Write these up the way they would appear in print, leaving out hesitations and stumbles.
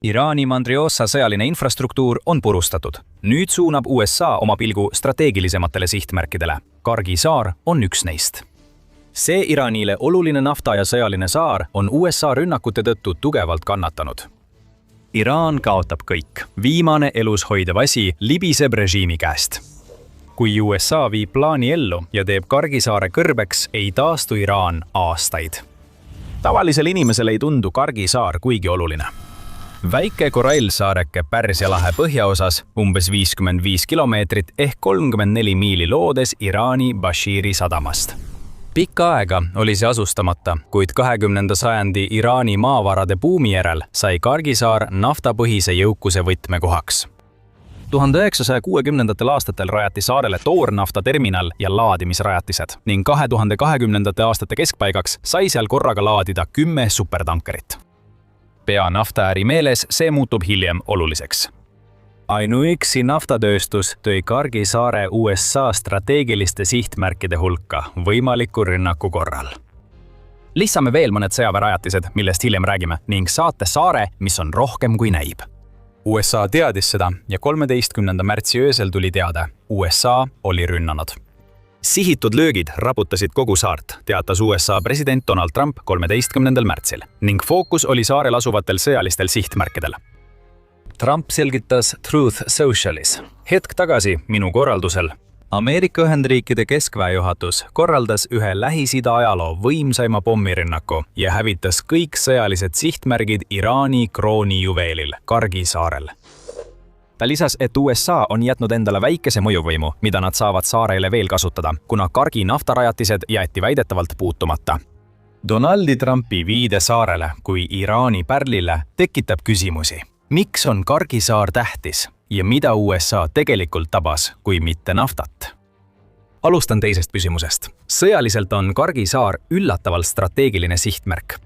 Iraani mandriossa sõjaline infrastruktuur on purustatud. Nüüd suunab USA oma pilgu strateegilisematele sihtmärkidele. Kargi saar on üks neist. See Iraanile oluline nafta ja sõjaline saar on USA rünnakute tõttu tugevalt kannatanud. Iraan kaotab kõik. Viimane elus hoidev asi libiseb režiimi käest. Kui USA viib plaani ellu ja teeb Kargi saare kõrbeks, ei taastu Iraan aastaid. Tavalisel inimesel ei tundu Kargi saar kuigi oluline. Väike korallsaareke Pärsia lahe põhjaosas, umbes 55 kilomeetrit ehk 34 miili loodes Iraani Bashiri sadamast. Pikka aega oli see asustamata, kuid 20. sajandi Iraani maavarade buumi järel sai Kargi saar naftapõhise jõukuse võtmekohaks. 1960. aastatel rajati saarele toornaftaterminal ja laadimisrajatised ning 2020. aastate keskpaigaks sai seal korraga laadida 10 supertankerit. Pea naftaäri meeles see muutub hiljem oluliseks. Ainuüksi naftatööstus tõi Kargi saare USA strateegiliste sihtmärkide hulka võimaliku rünnaku korral. Lissame veel mõned sõjaväerajatised, millest hiljem räägime, ning saate saare, mis on rohkem kui näib. USA teadis seda ja 13. märtsi öösel tuli teade, USA oli rünnanud. Sihitud löögid raputasid kogu saart, teatas USA president Donald Trump 13. märtsil ning fookus oli saarel asuvatel sõjalistel sihtmärkidel. Trump selgitas Truth Socialis. Hetk tagasi minu korraldusel Ameerika Ühendriikide keskväejuhatus korraldas ühe Lähis-Ida ajaloo võimsaima pommirünnaku ja hävitas kõik sõjalised sihtmärgid Iraani kroonijuveelil Kargi saarel. Ta lisas, et USA on jätnud endale väikese mõjuvõimu, mida nad saavad saarele veel kasutada, kuna Kargi naftarajatised jäeti väidetavalt puutumata. Donald Trumpi viide saarele kui Iraani pärlile tekitab küsimusi. Miks on Kargi saar tähtis ja mida USA tegelikult tabas, kui mitte naftat? Alustan teisest küsimusest. Sõjaliselt on Kargi saar üllatavalt strateegiline sihtmärk.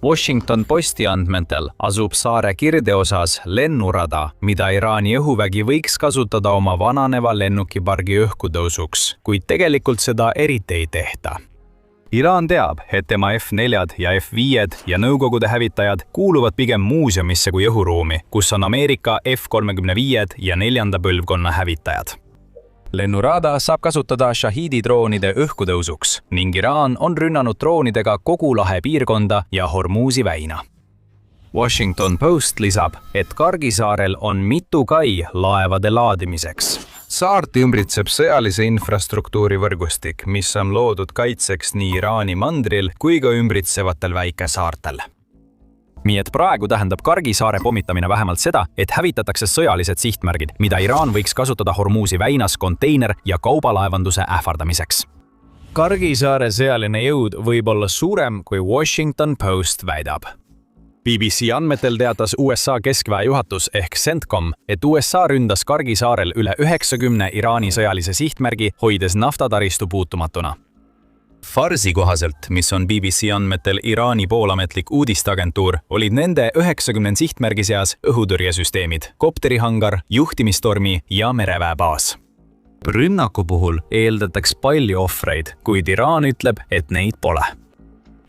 Washington Posti andmetel asub saare kirdeosas lennurada, mida Iraani õhuvägi võiks kasutada oma vananeva lennukipargi õhkutõusuks, kuid tegelikult seda eriti ei tehta. Iraan teab, et tema F-4 ja F-5 ja Nõukogude hävitajad kuuluvad pigem muuseumisse kui õhuruumi, kus on Ameerika F-35 ja 4. põlvkonna hävitajad. Lennurada saab kasutada Shahidi droonide õhkutõusuks ning Iraan on rünnanud droonidega kogu lahe piirkonda ja Hormuzi väina. Washington Post lisab, et Kargi saarel on mitu kai laevade laadimiseks. Saart ümbritseb sõjalise infrastruktuuri võrgustik, mis on loodud kaitseks nii Iraani mandril kui ka ümbritsevatel väikesaartel. Nii et praegu tähendab Kargi saare pommitamine vähemalt seda, et hävitatakse sõjalised sihtmärgid, mida Iraan võiks kasutada Hormuzi väinas konteiner- ja kaubalaevanduse ähvardamiseks. Kargi saare sõjaline jõud võib olla suurem, kui Washington Post väidab. BBC andmetel teatas USA keskväejuhatus ehk CENTCOM, et USA ründas Kargi saarel üle 90 Iraani sõjalise sihtmärgi, hoides naftataristu puutumatuna. Farsi kohaselt, mis on BBC andmetel Iraani poolametlik uudisteagentuur, olid nende 90 sihtmärgi seas õhutõrjesüsteemid, kopterihangar, juhtimistormi ja mereväebaas. Rünnaku puhul eeldataks palju ohvreid, kuid Iraan ütleb, et neid pole.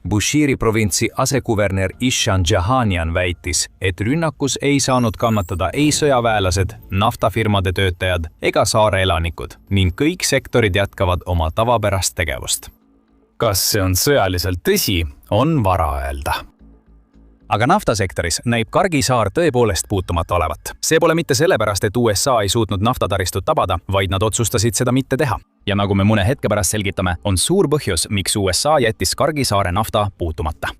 Bushiri provintsi asekuverner Ishan Jahanian väitis, et rünnakus ei saanud kannatada ei sõjaväelased, naftafirmade töötajad ega saare elanikud ning kõik sektorid jätkavad oma tavapärast tegevust. Kas see on sõjaliselt tõsi, on vara öelda. Aga naftasektoris näib Kargi saar tõepoolest puutumata olevat. See pole mitte sellepärast, et USA ei suutnud naftataristut tabada, vaid nad otsustasid seda mitte teha. Ja nagu me mõne hetke pärast selgitame, on suur põhjus, miks USA jättis Kargi saare nafta puutumata.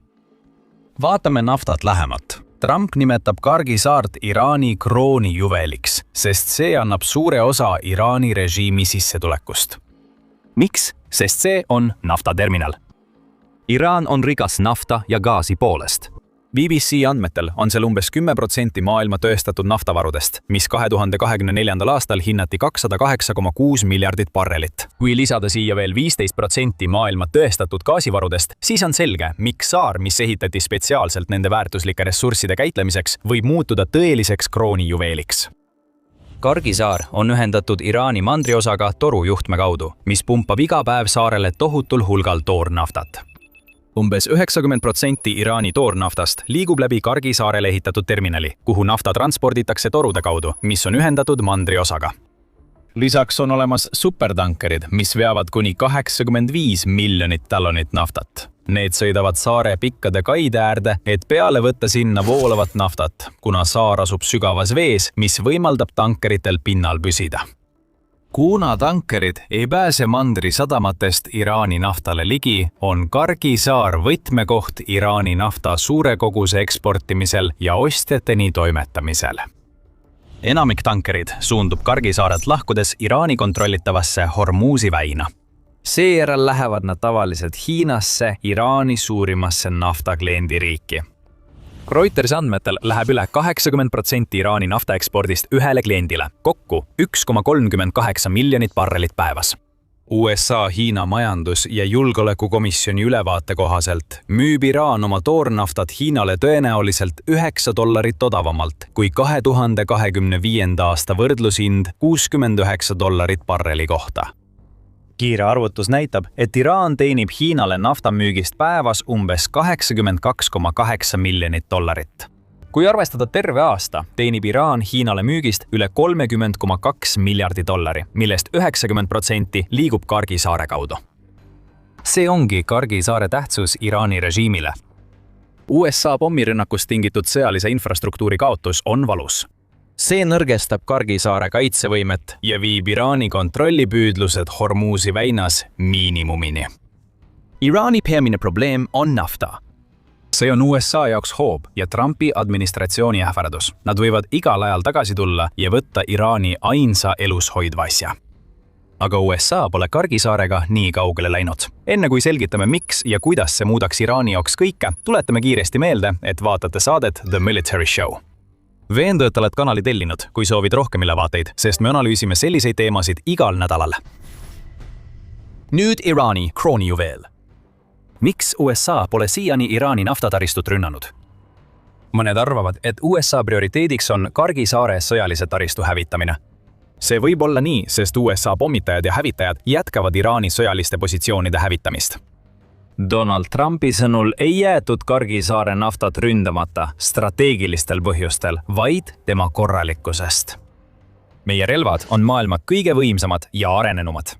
Vaatame naftat lähemalt. Trump nimetab Kargi saart Iraani kroonijuveeliks, sest see annab suure osa Iraani režiimi sissetulekust. Miks? Sest see on naftaterminal. Iraan on rikas nafta ja gaasi poolest. BBC andmetel on seal umbes 10% maailma tööstatud naftavarudest, mis 2024. aastal hinnati 208,6 miljardit barrelit. Kui lisada siia veel 15% maailma tööstatud gaasivarudest, siis on selge, miks saar, mis ehitati spetsiaalselt nende väärtuslike ressursside käitlemiseks, võib muutuda tõeliseks kroonijuveeliks. Kargi saar on ühendatud Iraani mandriosaga torujuhtme kaudu, mis pumpab iga päev saarele tohutul hulgal toornaftat. Umbes 90% Iraani toornaftast liigub läbi Kargi saarele ehitatud terminali, kuhu nafta transporditakse torude kaudu, mis on ühendatud mandriosaga. Lisaks on olemas supertankerid, mis veavad kuni 85 miljonit tallonit naftat. Need sõidavad saare pikkade kaide äärde, et peale võtta sinna voolavat naftat, kuna saar asub sügavas vees, mis võimaldab tankeritel pinnal püsida. Kuna tankerid ei pääse mandri sadamatest Iraani naftale ligi, on Kargi saar võtmekoht Iraani nafta suure koguse eksportimisel ja ostjateni toimetamisel. Enamik tankerid suundub Kargi saarelt lahkudes Iraani kontrollitavasse Hormuzi väina. Seejärel lähevad nad tavaliselt Hiinasse, Iraani suurimasse naftakliendiriiki. Reutersi andmetel läheb üle 80% Iraani naftaekspordist ühele kliendile, kokku 1,38 miljonit barrelit päevas. USA-Hiina majandus- ja julgeolekukomisjoni ülevaate kohaselt müüb Iraan oma toornaftat Hiinale tõenäoliselt $9 odavamalt kui 2025. aasta võrdlushind $69 barreli kohta. Kiire arvutus näitab, et Iraan teenib Hiinale nafta müügist päevas umbes $82,8 miljonit. Kui arvestada terve aasta, teenib Iraan Hiinale müügist üle $30,2 miljardi, millest 90% liigub Kargi saare kaudu. See ongi Kargi saare tähtsus Iraani režiimile. USA pommirünnakust tingitud sõjalise infrastruktuuri kaotus on valus. See nõrgestab Kargi saare kaitsevõimet ja viib Iraani kontrollipüüdlused Hormuzi väinas miinimumini. Iraani peamine probleem on nafta. See on USA jaoks hoob ja Trumpi administratsiooni ähvardus. Nad võivad igal ajal tagasi tulla ja võtta Iraani ainsa elus hoidva asja. Aga USA pole Kargi saarega nii kaugele läinud. Enne kui selgitame, miks ja kuidas see muudaks Iraani jaoks kõike, tuletame kiiresti meelde, et vaatate saadet The Military Show. Veendu, et oled kanali tellinud, kui soovid rohkem ülevaateid, sest me analüüsime selliseid teemasid igal nädalal. Nüüd Iraani kroonijuveel. Miks USA pole siiani Iraani naftataristut rünnanud? Mõned arvavad, et USA prioriteediks on Kargi saare sõjalise taristu hävitamine. See võib olla nii, sest USA pommitajad ja hävitajad jätkavad Iraani sõjaliste positsioonide hävitamist. Donald Trumpi sõnul ei jäetud Kargi saare naftat ründamata strateegilistel põhjustel, vaid tema korralikkusest. Meie relvad on maailma kõige võimsamad ja arenenumad.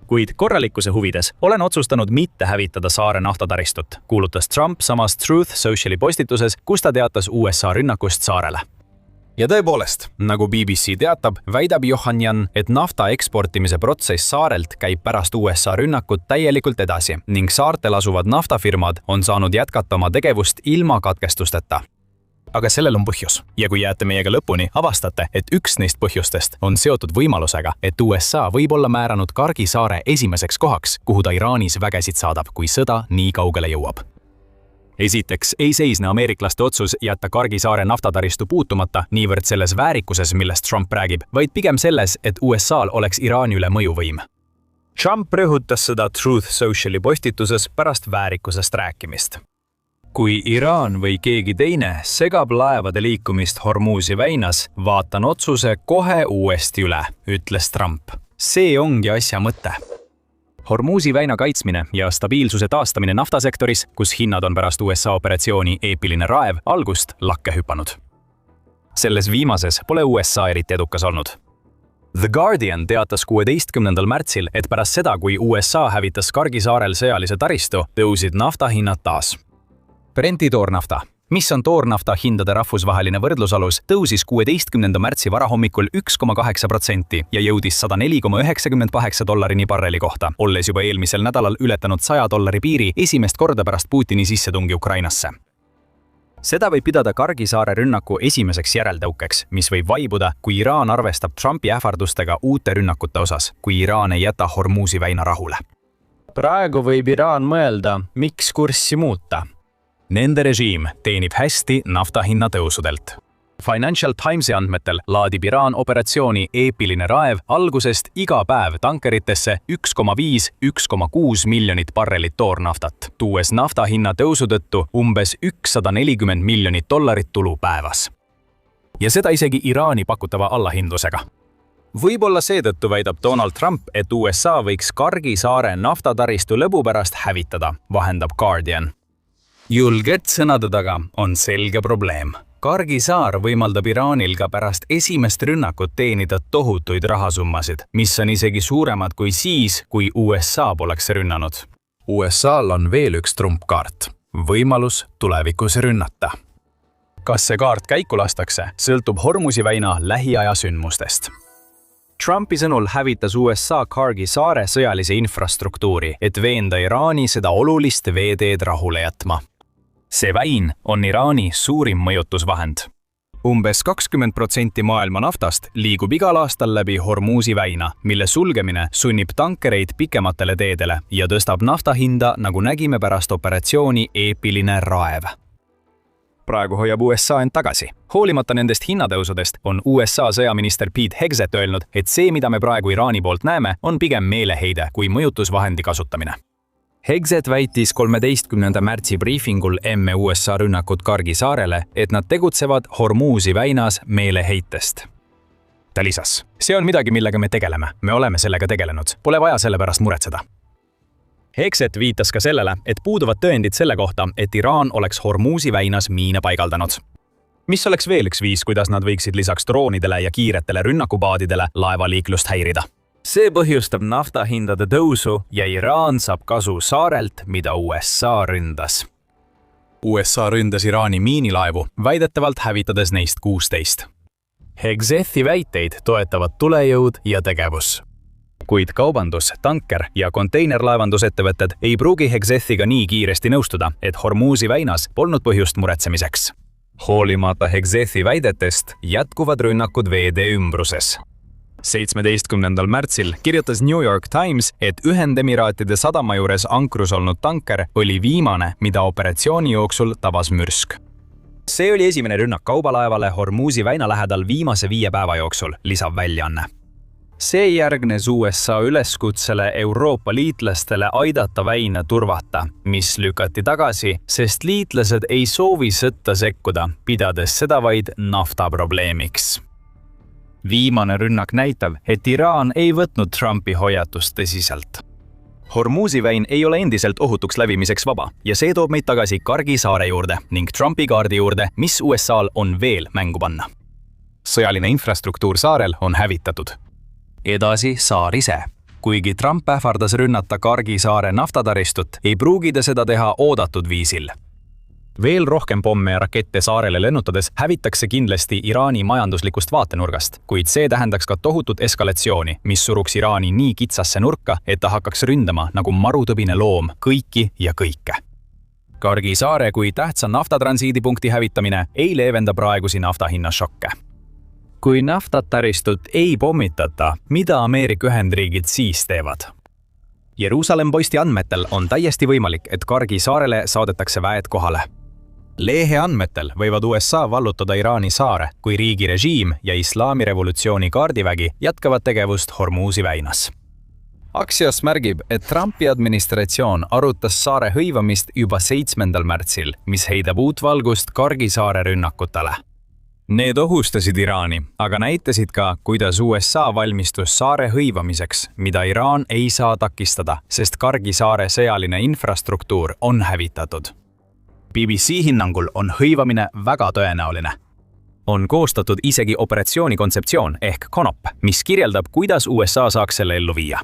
Kuid korralikkuse huvides olen otsustanud mitte hävitada saare naftataristut, kuulutas Trump samas Truth Sociali postituses, kus ta teatas USA rünnakust saarele. Ja tõepoolest, nagu BBC teatab, väidab Johanjan, et nafta eksportimise protsess saarelt käib pärast USA rünnakut täielikult edasi ning saartel asuvad naftafirmad on saanud jätkata oma tegevust ilma katkestusteta. Aga sellel on põhjus. Ja kui jääte meiega lõpuni, avastate, et üks neist põhjustest on seotud võimalusega, et USA võib olla määranud Kargi saare esimeseks kohaks, kuhu ta Iraanis vägesid saadab, kui sõda nii kaugele jõuab. Esiteks ei seisne ameeriklaste otsus jätta Kargi saare naftataristu puutumata niivõrd selles väärikuses, millest Trump räägib, vaid pigem selles, et USA-l oleks Iraani üle mõjuvõim. Trump rõhutas seda Truth Sociali postituses pärast väärikusest rääkimist. Kui Iraan või keegi teine segab laevade liikumist Hormuzi väinas, vaatan otsuse kohe uuesti üle, ütles Trump. See ongi asja mõte. Hormuzi väina kaitsmine ja stabiilsuse taastamine naftasektoris, kus hinnad on pärast USA operatsiooni Eepiline raev algust lakke hüpanud. Selles viimases pole USA eriti edukas olnud. The Guardian teatas 16. märtsil, et pärast seda, kui USA hävitas Kargi saarel sõjalise taristu, tõusid naftahinnad taas. Brenti toornafta, mis on toornafta hindade rahvusvaheline võrdlusalus, tõusis 16. märtsi varahommikul 1,8% ja jõudis $104,98 barreli kohta, olles juba eelmisel nädalal ületanud $100 piiri esimest korda pärast Putini sissetungi Ukrainasse. Seda võib pidada Kargi saare rünnaku esimeseks järeltõukeks, mis võib vaibuda, kui Iraan arvestab Trumpi ähvardustega uute rünnakute osas, kui Iraan ei jäta Hormuzi väina rahule. Praegu võib Iraan mõelda, miks kurssi muuta. Nende režiim teenib hästi naftahinna tõusudelt. Financial Timesi andmetel laadib Iraan operatsiooni Eepiline raev algusest iga päev tankeritesse 1,5–1,6 miljonit barrelit toornaftat, tuues naftahinna tõusu tõttu umbes $140 miljonit tulu päevas. Ja seda isegi Iraani pakutava allahindlusega. Võib-olla seetõttu väidab Donald Trump, et USA võiks Kargi saare naftataristu lõbu pärast hävitada, vahendab Guardian. Julged sõnade taga on selge probleem. Kargi saar võimaldab Iraanil ka pärast esimest rünnakut teenida tohutuid rahasummasid, mis on isegi suuremad kui siis, kui USA poleks rünnanud. USA'l on veel üks trumpkaart. Võimalus tulevikus rünnata. Kas see kaart käiku lastakse, sõltub Hormuzi väina lähiaja sündmustest. Trumpi sõnul hävitas USA Kargi saare sõjalise infrastruktuuri, et veenda Iraani seda olulist veeteed rahule jätma. See väin on Iraani suurim mõjutusvahend. Umbes 20% maailma naftast liigub igal aastal läbi Hormuzi väina, mille sulgemine sunnib tankereid pikematele teedele ja tõstab nafta hinda, nagu nägime pärast operatsiooni Eepiline raev. Praegu hoiab USA end tagasi. Hoolimata nendest hinnatõusudest on USA sõjaminister Pete Hegseth öelnud, et see, mida me praegu Iraani poolt näeme, on pigem meeleheide kui mõjutusvahendi kasutamine. Hegseth väitis 13. märtsi briefingul emme USA rünnakut Kargi saarele, et nad tegutsevad Hormuzi väinas meeleheitest. Ta lisas, see on midagi, millega me tegeleme. Me oleme sellega tegelenud. Pole vaja selle pärast muretseda. Hegseth viitas ka sellele, et puuduvad tõendid selle kohta, et Iraan oleks Hormuzi väinas miine paigaldanud. Mis oleks veel üks viis, kuidas nad võiksid lisaks droonidele ja kiiretele rünnakupaadidele laevaliiklust häirida? See põhjustab naftahindade tõusu ja Iraan saab kasu saarelt, mida USA ründas. USA ründas Iraani miinilaevu, väidetavalt hävitades neist 16. Hegsethi väiteid toetavad tulejõud ja tegevus. Kuid kaubandus, tanker ja konteinerlaevandusettevõtted ei pruugi Hegsethiga nii kiiresti nõustuda, et Hormuzi väinas polnud põhjust muretsemiseks. Hoolimata Hegsethi väidetest jätkuvad rünnakud veede ümbruses. 17. märtsil kirjutas New York Times, et Ühendemiraatide sadama juures ankrus olnud tanker oli viimane, mida operatsiooni jooksul tabas mürsk. See oli esimene rünnak kaubalaevale Hormuzi väina lähedal viimase 5 päeva jooksul, lisab väljaanne. See järgnes USA üleskutsele Euroopa liitlastele aidata väina turvata, mis lükati tagasi, sest liitlased ei soovi sõtta sekkuda, pidades seda vaid naftaprobleemiks. Viimane rünnak näitab, et Iraan ei võtnud Trumpi hoiatust tõsiselt. Hormuzi väin ei ole endiselt ohutuks lävimiseks vaba ja see toob meid tagasi Kargi saare juurde ning Trumpi kaardi juurde, mis USA'l on veel mängu panna. Sõjaline infrastruktuur saarel on hävitatud. Edasi saar ise. Kuigi Trump ähvardas rünnata Kargi saare naftataristut, ei pruugi ta seda teha oodatud viisil. Veel rohkem pomme ja rakette saarele lennutades hävitakse kindlasti Iraani majanduslikust vaatenurgast, kuid see tähendaks ka tohutut eskalatsiooni, mis suruks Iraani nii kitsasse nurka, et ta hakkaks ründama nagu marutõbine loom kõiki ja kõike. Kargi saare kui tähtsa naftatransiidipunkti hävitamine ei leevenda praegusi naftahinna šokke. Kui naftataristut ei pommitata, mida Ameerika Ühendriigid siis teevad? Jeruusalemm Posti andmetel on täiesti võimalik, et Kargi saarele saadetakse väed kohale. Lehe andmetel võivad USA vallutada Iraani saare, kui riigi režiim ja islami revolutsiooni kaardivägi jätkavad tegevust Hormuzi väinas. Axios märgib, et Trumpi administratsioon arutas saare hõivamist juba 7. märtsil, mis heidab uut valgust Kargi saare rünnakutele. Need ohustasid Iraani, aga näitasid ka, kuidas USA valmistus saare hõivamiseks, mida Iraan ei saa takistada, sest Kargi saare sõjaline infrastruktuur on hävitatud. BBC hinnangul on hõivamine väga tõenäoline. On koostatud isegi operatsiooni kontseptsioon ehk CONOP, mis kirjeldab, kuidas USA saaks selle ellu viia.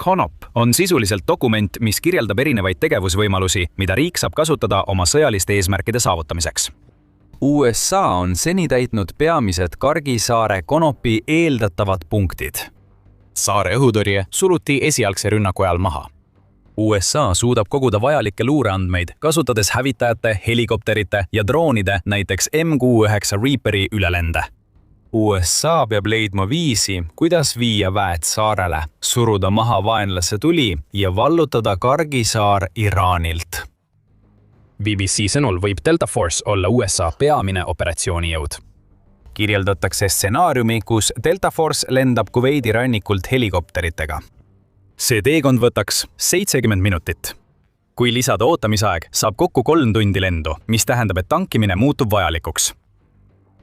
CONOP on sisuliselt dokument, mis kirjeldab erinevaid tegevusvõimalusi, mida riik saab kasutada oma sõjaliste eesmärkide saavutamiseks. USA on seni täitnud peamised Kargi saare CONOP-i eeldatavad punktid. Saare õhutõrje suruti esialgse rünnaku ajal maha. USA suudab koguda vajalikke luureandmeid, kasutades hävitajate, helikopterite ja droonide, näiteks M69 Reaperi ülelende. USA peab leidma viisi, kuidas viia väed saarele, suruda maha vaenlase tuli ja vallutada Kargi saar Iraanilt. BBC sõnul võib Delta Force olla USA peamine operatsioonijõud. Kirjeldatakse stsenaariumi, kus Delta Force lendab Kuveidi rannikult helikopteritega. See teekond võtaks 70 minutit. Kui lisada ootamisaeg, saab kokku 3 tundi lendu, mis tähendab, et tankimine muutub vajalikuks.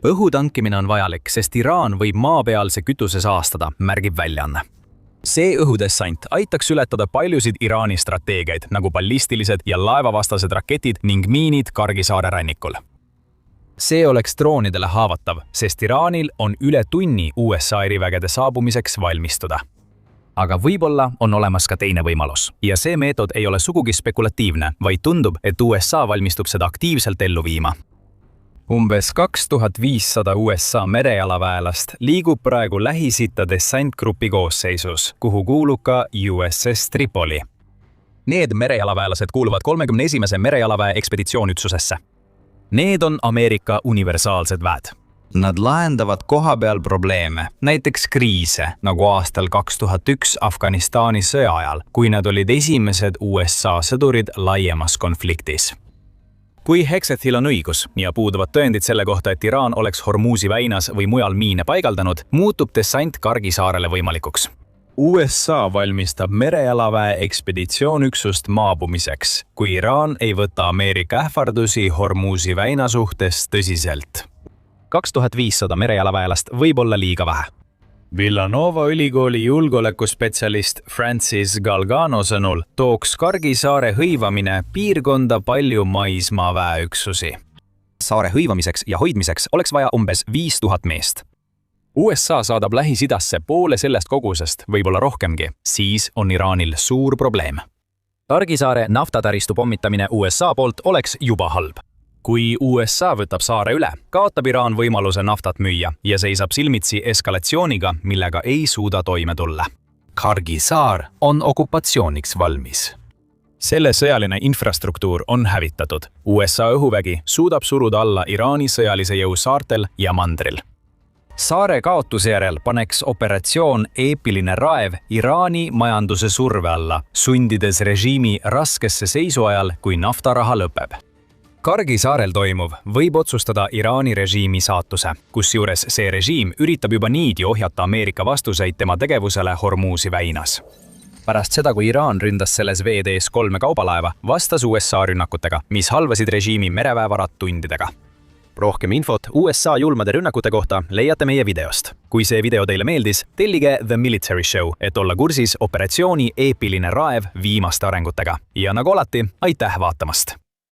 Õhutankimine on vajalik, sest Iraan võib maapealse kütuse saastada, märgib väljaanne. see õhudessant aitaks ületada paljusid Iraani strateegiaid, nagu ballistilised ja laevavastased raketid ning miinid Kargi-Saare rannikul. See oleks droonidele haavatav, sest Iraanil on üle tunni USA erivägede saabumiseks valmistuda. Aga võib-olla on olemas ka teine võimalus. Ja see meetod ei ole sugugi spekulatiivne, vaid tundub, et USA valmistub seda aktiivselt ellu viima. Umbes 2500 USA merejalaväelast liigub praegu Lähis-Ida dessantgrupi koosseisus, kuhu kuulub ka USS Tripoli. Need merejalaväelased kuuluvad 31. merejalaväe ekspeditsioonüksusesse. Need on Ameerika universaalsed väed. Nad lahendavad kohapeal probleeme, näiteks kriise, nagu aastal 2001 Afganistani sõja ajal, kui nad olid esimesed USA sõdurid laiemas konfliktis. Kui Hexethil on õigus ja puuduvad tõendid selle kohta, et Iraan oleks Hormuzi väinas või mujal miine paigaldanud, muutub dessant Kargi-Saarele võimalikuks. USA valmistab merejalaväe ekspeditsioonüksust maabumiseks, kui Iraan ei võta Ameerika ähvardusi Hormuzi väina suhtes tõsiselt. 2500 merejalaväelast võib olla liiga vähe. Villanova ülikooli julgeolekuspetsialist Francis Galgano sõnul tooks Kargi-Saare hõivamine piirkonda palju maismaaväeüksusi. Saare hõivamiseks ja hoidmiseks oleks vaja umbes 5000 meest. USA saadab Lähis-Idasse poole sellest kogusest, võib-olla rohkemgi, siis on Iraanil suur probleem. Kargi-Saare naftataristu pommitamine USA poolt oleks juba halb. Kui USA võtab saare üle, kaotab Iraan võimaluse naftat müüa ja seisab silmitsi eskalatsiooniga, millega ei suuda toime tulla. Kargi-Saar on okupatsiooniks valmis. Selle sõjaline infrastruktuur on hävitatud. USA õhuvägi suudab suruda alla Iraani sõjalise jõu saartel ja mandril. Saare kaotuse järel paneks operatsioon Eepiline raev Iraani majanduse surve alla, sundides režiimi raskesse seisu ajal, kui naftaraha lõpeb. Kargi-Saarel toimuv võib otsustada Iraani režiimi saatuse, kusjuures see režiim üritab juba niidi ohjata Ameerika vastuseid tema tegevusele Hormuzi väinas. Pärast seda, kui Iraan ründas selles veetees 3 kaubalaeva, vastas USA rünnakutega, mis halvasid režiimi mereväevarad tundidega. Rohkem infot USA julmade rünnakute kohta leiate meie videost. Kui see video teile meeldis, tellige The Military Show, et olla kursis operatsiooni Eepiline raev viimaste arengutega. Ja nagu alati, aitäh vaatamast!